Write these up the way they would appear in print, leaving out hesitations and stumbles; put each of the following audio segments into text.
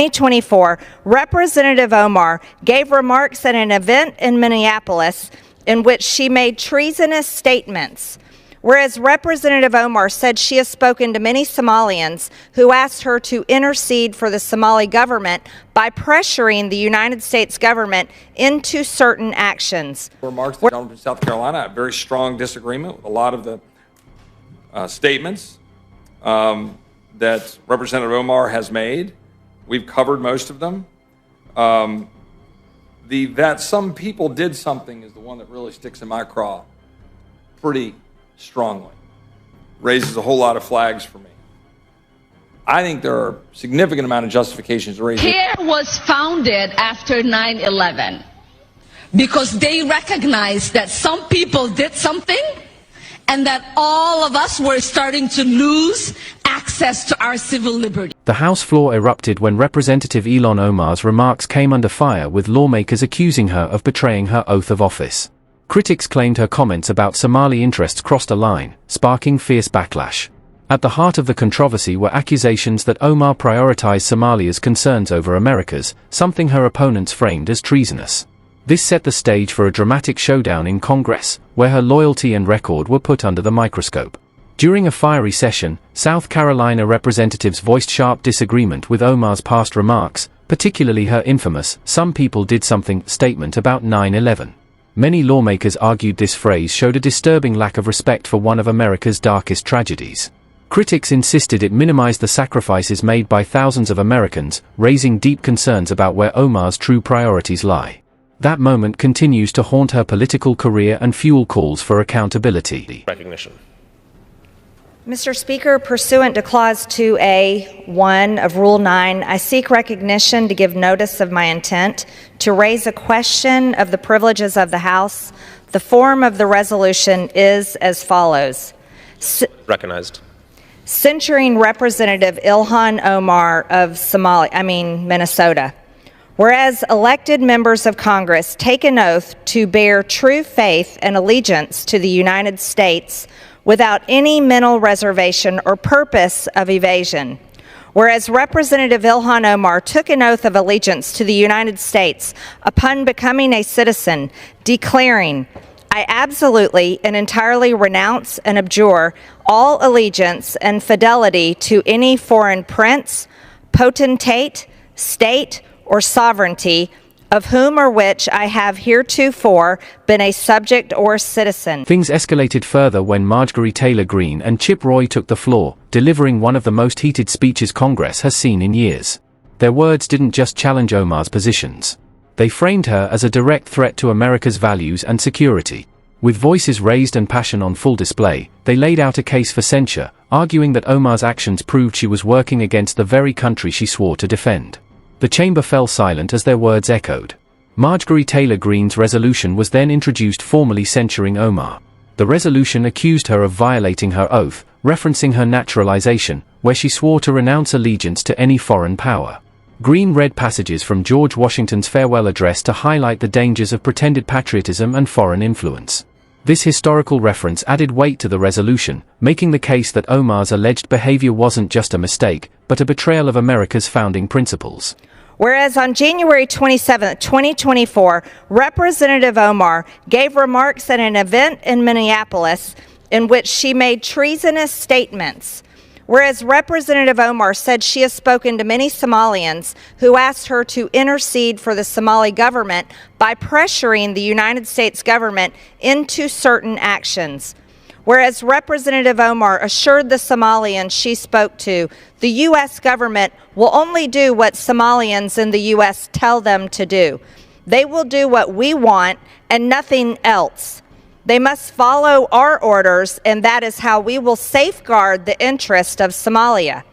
2024, Representative Omar gave remarks at an event in Minneapolis in which she made treasonous statements. Whereas Representative Omar said she has spoken to many Somalians who asked her to intercede for the Somali government by pressuring the United States government into certain actions. Remarks to the gentleman from South Carolina. I have very strong disagreement with a lot of the statements that Representative Omar has made. We've covered most of them. That some people did something is the one that really sticks in my craw pretty strongly. Raises a whole lot of flags for me. I think there are significant amount of justifications to raise. CARE was founded after 9/11 because they recognized that some people did something and that all of us were starting to lose access to our civil liberty. The House floor erupted when Representative Ilhan Omar's remarks came under fire, with lawmakers accusing her of betraying her oath of office. Critics claimed her comments about Somali interests crossed a line, sparking fierce backlash. At the heart of the controversy were accusations that Omar prioritized Somalia's concerns over America's, something her opponents framed as treasonous. This set the stage for a dramatic showdown in Congress, where her loyalty and record were put under the microscope. During a fiery session, South Carolina representatives voiced sharp disagreement with Omar's past remarks, particularly her infamous "some people did something" statement about 9/11. Many lawmakers argued this phrase showed a disturbing lack of respect for one of America's darkest tragedies. Critics insisted it minimized the sacrifices made by thousands of Americans, raising deep concerns about where Omar's true priorities lie. That moment continues to haunt her political career and fuel calls for accountability. Recognition. Mr. Speaker, pursuant to Clause 2A.1 of Rule 9, I seek recognition to give notice of my intent to raise a question of the privileges of the House. The form of the resolution is as follows. Recognized. Censuring Representative Ilhan Omar of Minnesota. Whereas elected members of Congress take an oath to bear true faith and allegiance to the United States without any mental reservation or purpose of evasion. Whereas Representative Ilhan Omar took an oath of allegiance to the United States upon becoming a citizen, declaring, "I absolutely and entirely renounce and abjure all allegiance and fidelity to any foreign prince, potentate, state, or sovereignty, of whom or which I have heretofore been a subject or citizen." Things escalated further when Marjorie Greene and Chip Roy took the floor, delivering one of the most heated speeches Congress has seen in years. Their words didn't just challenge Omar's positions. They framed her as a direct threat to America's values and security. With voices raised and passion on full display, they laid out a case for censure, arguing that Omar's actions proved she was working against the very country she swore to defend. The chamber fell silent as their words echoed. Marjorie Taylor Greene's resolution was then introduced, formally censuring Omar. The resolution accused her of violating her oath, referencing her naturalization, where she swore to renounce allegiance to any foreign power. Greene read passages from George Washington's farewell address to highlight the dangers of pretended patriotism and foreign influence. This historical reference added weight to the resolution, making the case that Omar's alleged behavior wasn't just a mistake, but a betrayal of America's founding principles. Whereas on January 27, 2024, Representative Omar gave remarks at an event in Minneapolis in which she made treasonous statements. Whereas Representative Omar said she has spoken to many Somalians who asked her to intercede for the Somali government by pressuring the United States government into certain actions. Whereas Representative Omar assured the Somalians she spoke to, the U.S. government will only do what Somalians in the U.S. tell them to do. They will do what we want and nothing else. They must follow our orders, and that is how we will safeguard the interest of Somalia.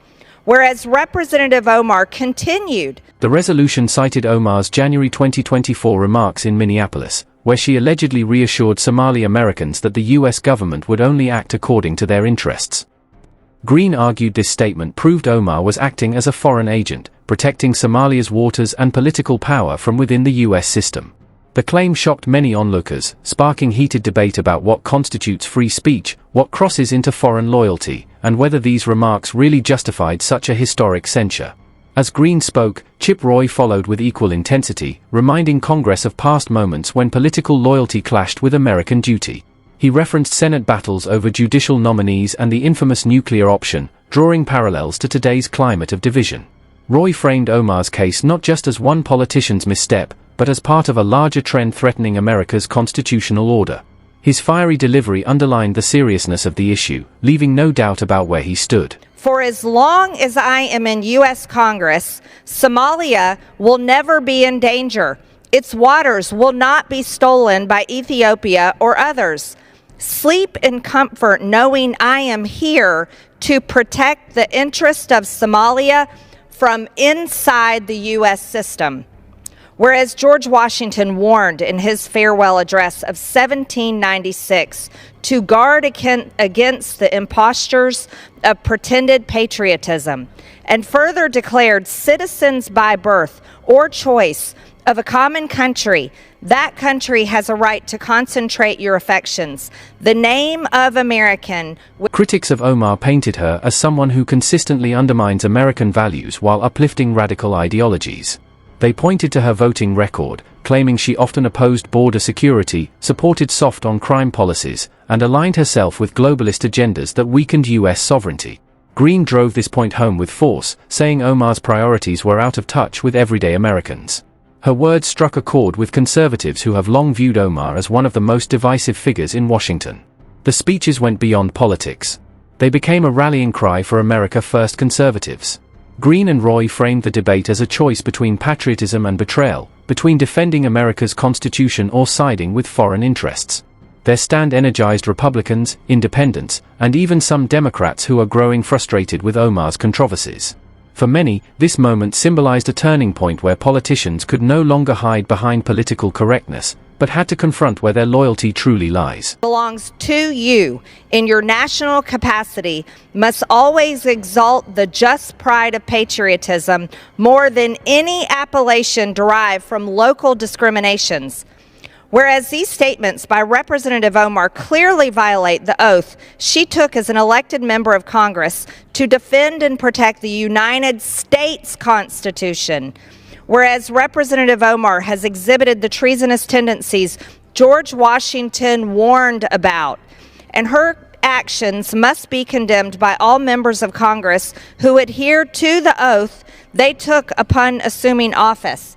Whereas Representative Omar continued. The resolution cited Omar's January 2024 remarks in Minneapolis, where she allegedly reassured Somali Americans that the U.S. government would only act according to their interests. Greene argued this statement proved Omar was acting as a foreign agent, protecting Somalia's waters and political power from within the U.S. system. The claim shocked many onlookers, sparking heated debate about what constitutes free speech, what crosses into foreign loyalty, and whether these remarks really justified such a historic censure. As Greene spoke, Chip Roy followed with equal intensity, reminding Congress of past moments when political loyalty clashed with American duty. He referenced Senate battles over judicial nominees and the infamous nuclear option, drawing parallels to today's climate of division. Roy framed Omar's case not just as one politician's misstep, but as part of a larger trend threatening America's constitutional order. His fiery delivery underlined the seriousness of the issue, leaving no doubt about where he stood. For as long as I am in U.S. Congress, Somalia will never be in danger. Its waters will not be stolen by Ethiopia or others. Sleep in comfort knowing I am here to protect the interest of Somalia from inside the U.S. system. Whereas George Washington warned in his farewell address of 1796 to guard against the impostures of pretended patriotism, and further declared citizens by birth or choice of a common country, that country has a right to concentrate your affections. The name of American. Critics of Omar painted her as someone who consistently undermines American values while uplifting radical ideologies. They pointed to her voting record, claiming she often opposed border security, supported soft-on-crime policies, and aligned herself with globalist agendas that weakened U.S. sovereignty. Greene drove this point home with force, saying Omar's priorities were out of touch with everyday Americans. Her words struck a chord with conservatives who have long viewed Omar as one of the most divisive figures in Washington. The speeches went beyond politics. They became a rallying cry for America First conservatives. Greene and Roy framed the debate as a choice between patriotism and betrayal, between defending America's Constitution or siding with foreign interests. Their stand energized Republicans, independents, and even some Democrats who are growing frustrated with Omar's controversies. For many, this moment symbolized a turning point where politicians could no longer hide behind political correctness, but had to confront where their loyalty truly lies. Belongs to you in your national capacity must always exalt the just pride of patriotism more than any appellation derived from local discriminations. Whereas these statements by Representative Omar clearly violate the oath she took as an elected member of Congress to defend and protect the United States Constitution. Whereas Representative Omar has exhibited the treasonous tendencies George Washington warned about, and her actions must be condemned by all members of Congress who adhere to the oath they took upon assuming office.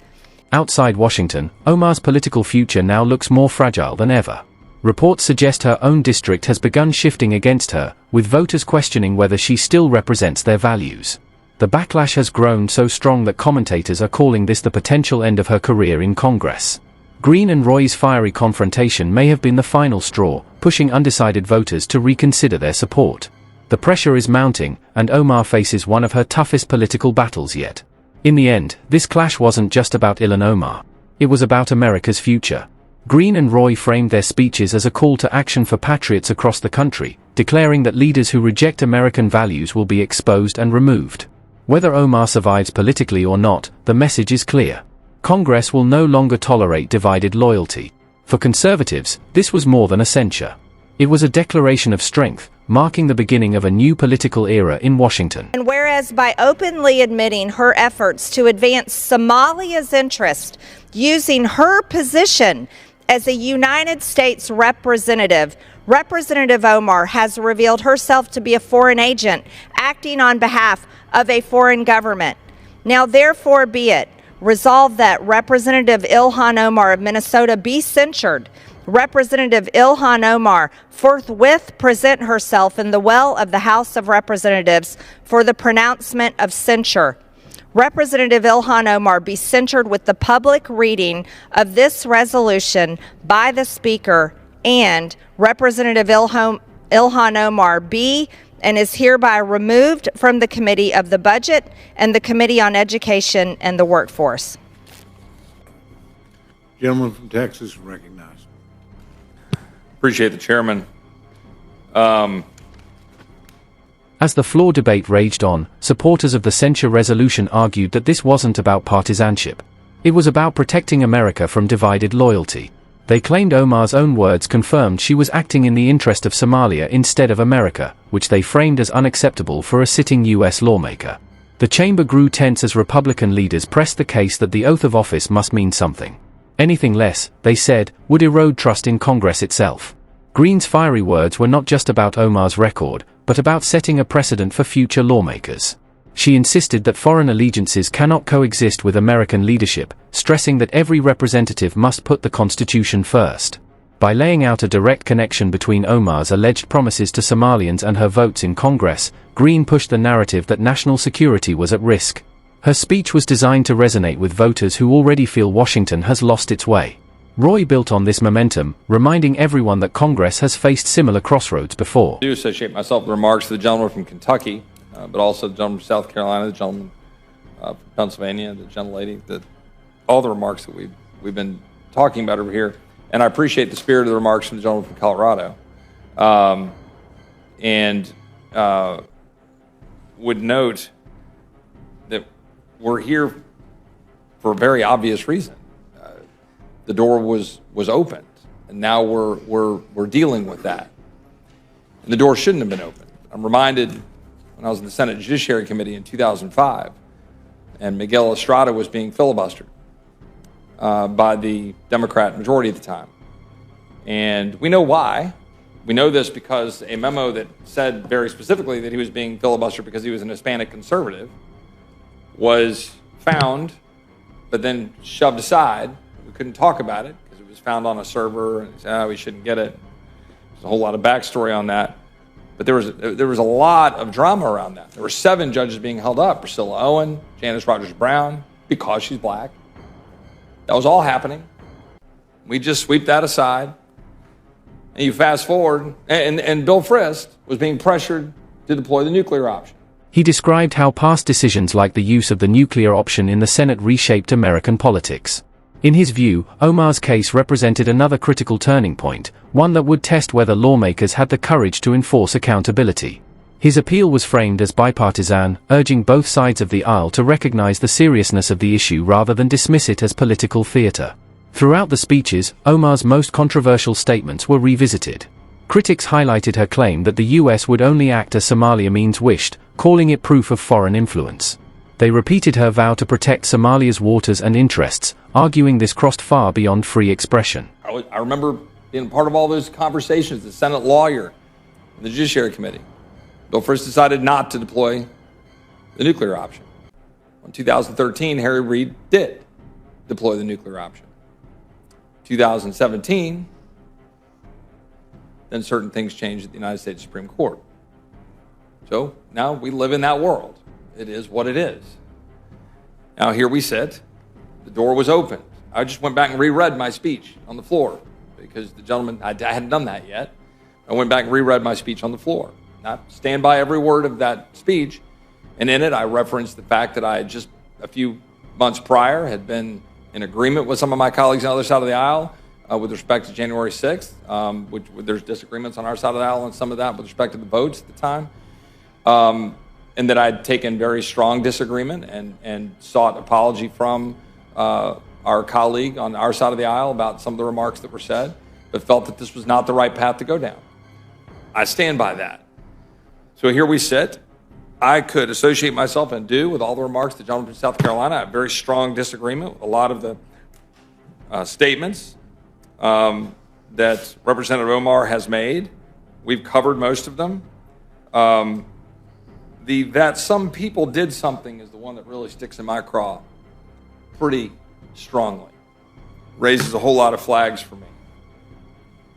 Outside Washington, Omar's political future now looks more fragile than ever. Reports suggest her own district has begun shifting against her, with voters questioning whether she still represents their values. The backlash has grown so strong that commentators are calling this the potential end of her career in Congress. Greene and Roy's fiery confrontation may have been the final straw, pushing undecided voters to reconsider their support. The pressure is mounting, and Omar faces one of her toughest political battles yet. In the end, this clash wasn't just about Ilhan Omar. It was about America's future. Greene and Roy framed their speeches as a call to action for patriots across the country, declaring that leaders who reject American values will be exposed and removed. Whether Omar survives politically or not, the message is clear. Congress will no longer tolerate divided loyalty. For conservatives, this was more than a censure. It was a declaration of strength, marking the beginning of a new political era in Washington. And whereas by openly admitting her efforts to advance Somalia's interest, using her position as a United States representative, Representative Omar has revealed herself to be a foreign agent acting on behalf of a foreign government. Now therefore be it resolved that Representative Ilhan Omar of Minnesota be censured. Representative Ilhan Omar forthwith present herself in the well of the House of Representatives for the pronouncement of censure. Representative Ilhan Omar be censured with the public reading of this resolution by the Speaker, and Representative Ilhan Omar be and is hereby removed from the Committee of the Budget and the Committee on Education and the Workforce. Gentleman from Texas recognized. Appreciate the chairman. As the floor debate raged on, supporters of the censure resolution argued that this wasn't about partisanship. It was about protecting America from divided loyalty. They claimed Omar's own words confirmed she was acting in the interest of Somalia instead of America, which they framed as unacceptable for a sitting U.S. lawmaker. The The chamber grew tense as Republican leaders pressed the case that the oath of office must mean something. Anything less, they said, would erode trust in Congress itself. Greene's fiery words were not just about Omar's record, but about setting a precedent for future lawmakers. She insisted that foreign allegiances cannot coexist with American leadership, stressing that every representative must put the Constitution first. By laying out a direct connection between Omar's alleged promises to Somalians and her votes in Congress, Greene pushed the narrative that national security was at risk. Her speech was designed to resonate with voters who already feel Washington has lost its way. Roy built on this momentum, reminding everyone that Congress has faced similar crossroads before. I do associate myself with the remarks of the gentleman from Kentucky, but also the gentleman from South Carolina, the gentleman from Pennsylvania, the gentlelady, all the remarks that we've been talking about over here. And I appreciate the spirit of the remarks from the gentleman from Colorado. Would note that we're here for a very obvious reason. The door was opened, and now we're dealing with that. And the door shouldn't have been opened. I'm reminded when I was in the Senate Judiciary Committee in 2005, and Miguel Estrada was being filibustered by the Democrat majority at the time. And we know why. We know this because a memo that said very specifically that he was being filibustered because he was an Hispanic conservative was found, but then shoved aside. We couldn't talk about it because it was found on a server, and said, we shouldn't get it. There's a whole lot of backstory on that. But there was a lot of drama around that. There were 7 judges being held up: Priscilla Owen, Janice Rogers Brown, because she's black. That was all happening. We just sweep that aside. And you fast forward, and Bill Frist was being pressured to deploy the nuclear option. He described how past decisions like the use of the nuclear option in the Senate reshaped American politics. In his view, Omar's case represented another critical turning point, one that would test whether lawmakers had the courage to enforce accountability. His appeal was framed as bipartisan, urging both sides of the aisle to recognize the seriousness of the issue rather than dismiss it as political theater. Throughout the speeches, Omar's most controversial statements were revisited. Critics highlighted her claim that the U.S. would only act as Somalia means wished, calling it proof of foreign influence. They repeated her vow to protect Somalia's waters and interests, arguing this crossed far beyond free expression. I remember being part of all those conversations, the Senate lawyer, and the Judiciary Committee. Bill Frist decided not to deploy the nuclear option. In 2013, Harry Reid did deploy the nuclear option. 2017, then certain things changed at the United States Supreme Court. So now we live in that world. It is what it is. Now here we sit. The door was open. I just went back and reread my speech on the floor because the gentleman, I hadn't done that yet. I went back and reread my speech on the floor. I stand by every word of that speech. And in it, I referenced the fact that I had just a few months prior had been in agreement with some of my colleagues on the other side of the aisle with respect to January 6th, which there's disagreements on our side of the aisle on some of that with respect to the votes at the time. And that I'd taken very strong disagreement and sought apology from our colleague on our side of the aisle about some of the remarks that were said, but felt that this was not the right path to go down. I stand by that. So here we sit. I could associate myself and do with all the remarks of the gentleman from South Carolina. I have very strong disagreement with a lot of the statements that Representative Omar has made. We've covered most of them. That some people did something is the one that really sticks in my craw pretty strongly. Raises a whole lot of flags for me.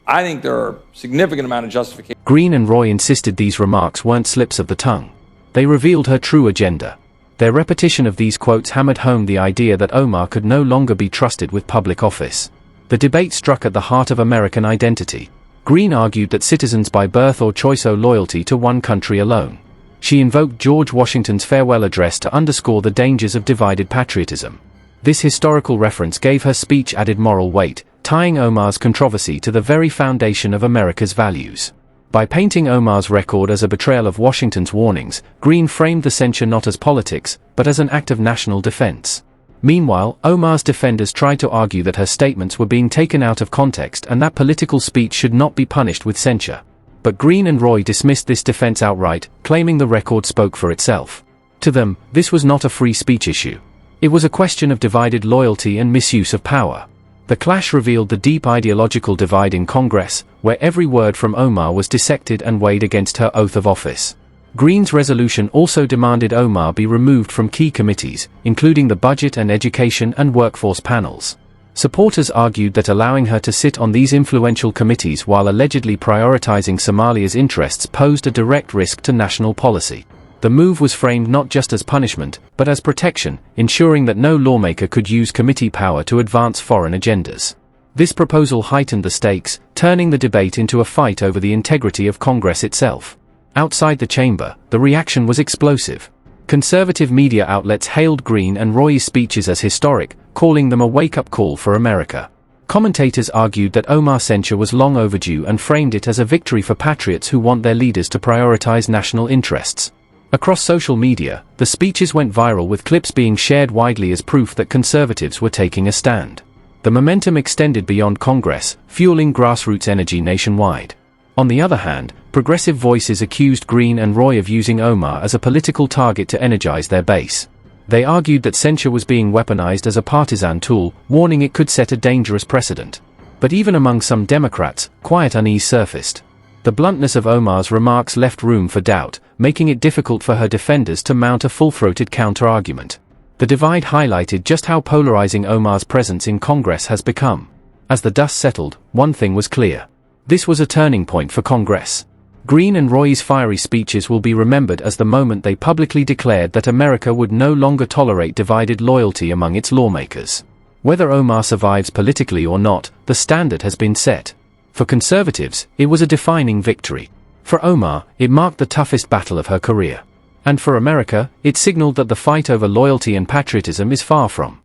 I think there are a significant amount of justification. Greene and Roy insisted these remarks weren't slips of the tongue. They revealed her true agenda. Their repetition of these quotes hammered home the idea that Omar could no longer be trusted with public office. The debate struck at the heart of American identity. Greene argued that citizens by birth or choice owe loyalty to one country alone. She invoked George Washington's farewell address to underscore the dangers of divided patriotism. This historical reference gave her speech added moral weight, tying Omar's controversy to the very foundation of America's values. By painting Omar's record as a betrayal of Washington's warnings, Greene framed the censure not as politics, but as an act of national defense. Meanwhile, Omar's defenders tried to argue that her statements were being taken out of context and that political speech should not be punished with censure. But Greene and Roy dismissed this defense outright, claiming the record spoke for itself. To them, this was not a free speech issue. It was a question of divided loyalty and misuse of power. The clash revealed the deep ideological divide in Congress, where every word from Omar was dissected and weighed against her oath of office. Greene's resolution also demanded Omar be removed from key committees, including the Budget and Education and Workforce panels. Supporters argued that allowing her to sit on these influential committees while allegedly prioritizing Somalia's interests posed a direct risk to national policy. The move was framed not just as punishment, but as protection, ensuring that no lawmaker could use committee power to advance foreign agendas. This proposal heightened the stakes, turning the debate into a fight over the integrity of Congress itself. Outside the chamber, the reaction was explosive. Conservative media outlets hailed Greene and Roy's speeches as historic, calling them a wake-up call for America. Commentators argued that Omar's censure was long overdue and framed it as a victory for patriots who want their leaders to prioritize national interests. Across social media, the speeches went viral with clips being shared widely as proof that conservatives were taking a stand. The momentum extended beyond Congress, fueling grassroots energy nationwide. On the other hand, progressive voices accused Greene and Roy of using Omar as a political target to energize their base. They argued that censure was being weaponized as a partisan tool, warning it could set a dangerous precedent. But even among some Democrats, quiet unease surfaced. The bluntness of Omar's remarks left room for doubt, making it difficult for her defenders to mount a full-throated counter-argument. The divide highlighted just how polarizing Omar's presence in Congress has become. As the dust settled, one thing was clear. This was a turning point for Congress. Greene and Roy's fiery speeches will be remembered as the moment they publicly declared that America would no longer tolerate divided loyalty among its lawmakers. Whether Omar survives politically or not, the standard has been set. For conservatives, it was a defining victory. For Omar, it marked the toughest battle of her career. And for America, it signaled that the fight over loyalty and patriotism is far from